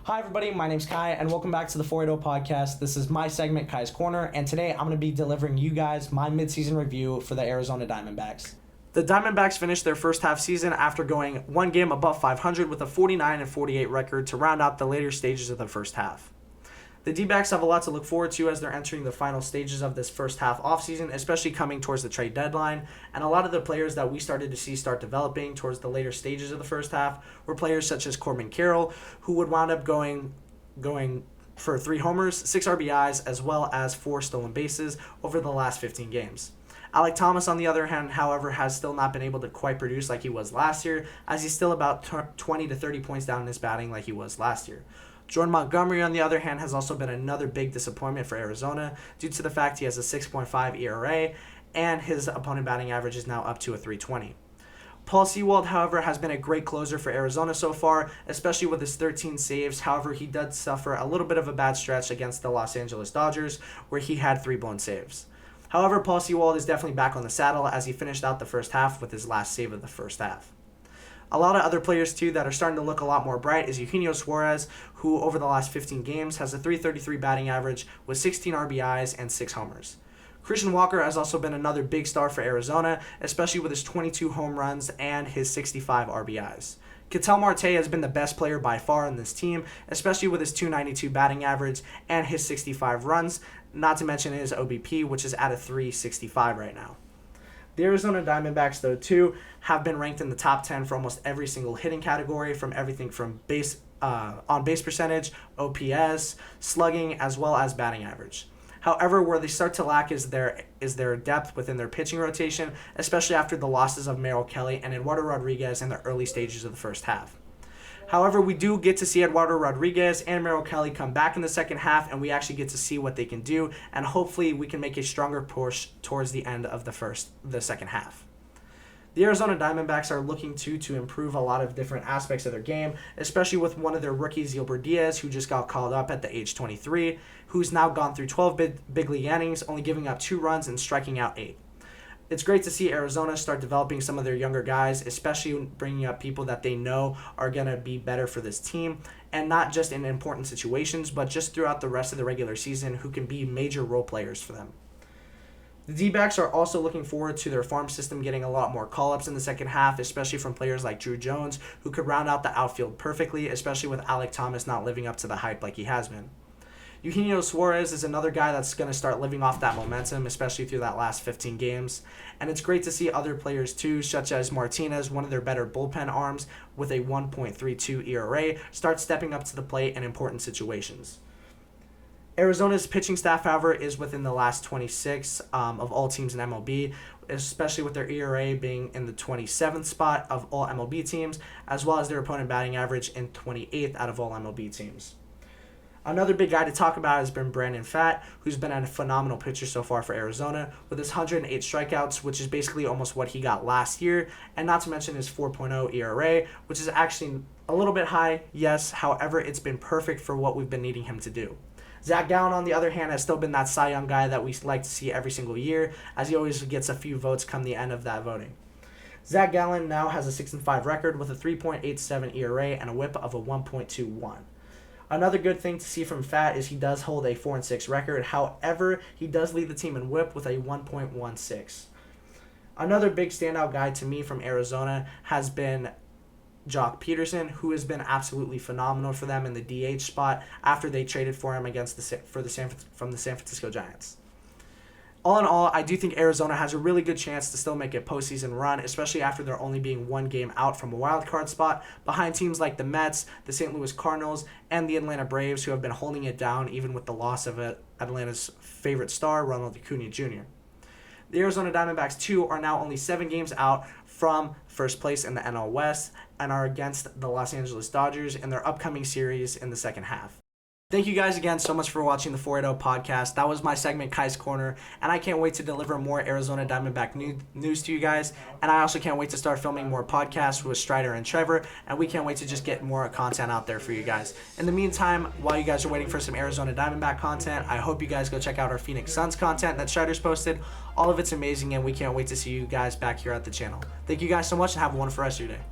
Hi everybody, my name's Kai and welcome back to the 480 podcast. This is my segment, Kai's Corner, and today I'm going to be delivering you guys my midseason review for the Arizona Diamondbacks. The Diamondbacks finished their first half season after going one game above 500 with a 49-48 record to round out the later stages of the first half. The D-backs have a lot to look forward to as they're entering the final stages of this first half offseason, especially coming towards the trade deadline. And a lot of the players that we started to see start developing towards the later stages of the first half were players such as Kornner, who would wound up going for 3 homers, 6 RBIs, as well as 4 stolen bases over the last 15 games. Alek Thomas, on the other hand, however, has still not been able to quite produce like he was last year, as he's still about 20 to 30 points down in his batting like he was last year. Jordan Montgomery, on the other hand, has also been another big disappointment for Arizona due to the fact he has a 6.5 ERA and his opponent batting average is now up to a 320. Paul Sewald, however, has been a great closer for Arizona so far, especially with his 13 saves. However, he did suffer a little bit of a bad stretch against the Los Angeles Dodgers, where he had 3 blown saves. However, Paul Sewald is definitely back on the saddle as he finished out the first half with his last save of the first half. A lot of other players, too, that are starting to look a lot more bright is Eugenio Suarez, who over the last 15 games has a 333 batting average with 16 RBIs and 6 homers. Christian Walker has also been another big star for Arizona, especially with his 22 home runs and his 65 RBIs. Ketel Marte has been the best player by far on this team, especially with his 292 batting average and his 65 runs, not to mention his OBP, which is at a 365 right now. The Arizona Diamondbacks, though, too, have been ranked in the top 10 for almost every single hitting category, from everything from on-base percentage, OPS, slugging, as well as batting average. However, where they start to lack is their depth within their pitching rotation, especially after the losses of Merrill Kelly and Eduardo Rodriguez in the early stages of the first half. However, we do get to see Eduardo Rodriguez and Merrill Kelly come back in the second half, and we actually get to see what they can do, and hopefully we can make a stronger push towards the end of the second half. The Arizona Diamondbacks are looking to improve a lot of different aspects of their game, especially with one of their rookies, Gilbert Diaz, who just got called up at the age 23, who's now gone through 12 big league innings, only giving up 2 runs and striking out 8. It's great to see Arizona start developing some of their younger guys, especially bringing up people that they know are going to be better for this team, and not just in important situations, but just throughout the rest of the regular season who can be major role players for them. The D-backs are also looking forward to their farm system getting a lot more call-ups in the second half, especially from players like Drew Jones, who could round out the outfield perfectly, especially with Alek Thomas not living up to the hype like he has been. Eugenio Suarez is another guy that's going to start living off that momentum, especially through that last 15 games. And it's great to see other players too, such as Martinez, one of their better bullpen arms with a 1.32 ERA, start stepping up to the plate in important situations. Arizona's pitching staff, however, is within the last 26 of all teams in MLB, especially with their ERA being in the 27th spot of all MLB teams, as well as their opponent batting average in 28th out of all MLB teams. Another big guy to talk about has been Brandon Pfaadt, who's been a phenomenal pitcher so far for Arizona, with his 108 strikeouts, which is basically almost what he got last year, and not to mention his 4.0 ERA, which is actually a little bit high, yes, however, it's been perfect for what we've been needing him to do. Zach Gallen, on the other hand, has still been that Cy Young guy that we like to see every single year, as he always gets a few votes come the end of that voting. Zach Gallen now has a 6-5 record with a 3.87 ERA and a whip of a 1.21. Another good thing to see from Pfaadt is he does hold a 4-6 record. However, he does lead the team in whip with a 1.16. Another big standout guy to me from Arizona has been Jock Peterson, who has been absolutely phenomenal for them in the DH spot after they traded for him from the San Francisco Giants. All in all, I do think Arizona has a really good chance to still make a postseason run, especially after they're only being 1 game out from a wild card spot, behind teams like the Mets, the St. Louis Cardinals, and the Atlanta Braves, who have been holding it down even with the loss of Atlanta's favorite star, Ronald Acuna Jr. The Arizona Diamondbacks, too, are now only 7 games out from first place in the NL West and are against the Los Angeles Dodgers in their upcoming series in the second half. Thank you guys again so much for watching the 480 podcast. That was my segment, Kai's Corner, and I can't wait to deliver more Arizona Diamondback news to you guys. And I also can't wait to start filming more podcasts with Strider and Trevor, and we can't wait to just get more content out there for you guys. In the meantime, while you guys are waiting for some Arizona Diamondback content, I hope you guys go check out our Phoenix Suns content that Strider's posted. All of it's amazing, and we can't wait to see you guys back here at the channel. Thank you guys so much, and have a wonderful rest of your day.